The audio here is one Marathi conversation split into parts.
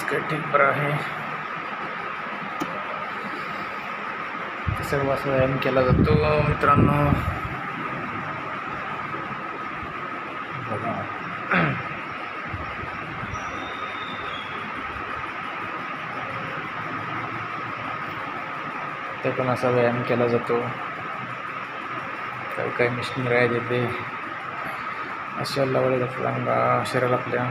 काय ठीक बरं आहे. सर्व असा व्यायाम केला जातो मित्रांनो. बघा ते पण असा व्यायाम केला जातो. काही काही मिशनरी आहेत तिथे अशा लावले जातात अंगा शरीराला आपल्या.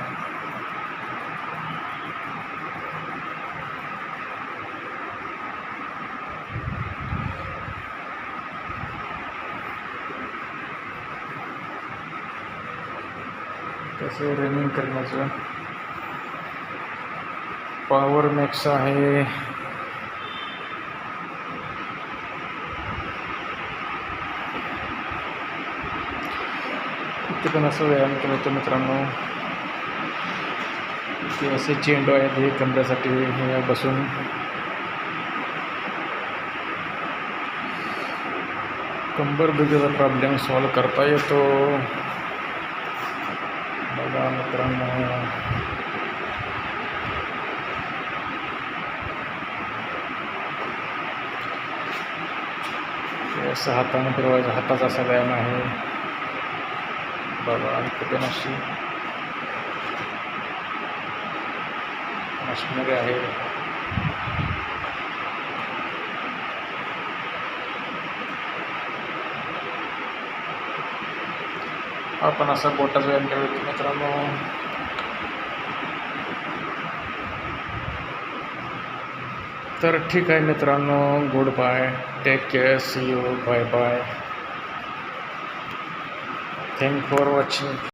तसे रनिंग करण्याचं पॉवर मॅक्स आहे. इथे पण असं व्यायाम केला होतं मित्रांनो. ते असे चेंडू आहेत हे कमरेसाठी हे बसून कंबर दुखीचा प्रॉब्लेम सॉल्व करता येतो. बघा मित्रांनो असं हाताने फिरवायचा हाताचा असा व्यायाम आहे. बघा इथे पण अशी मशिनरी आहे. आपण असा बोटाचा व्यायाम करतो मित्रांनो. तर ठीक आहे मित्रांनो, good bye, take care, see you, bye bye, thank for watching.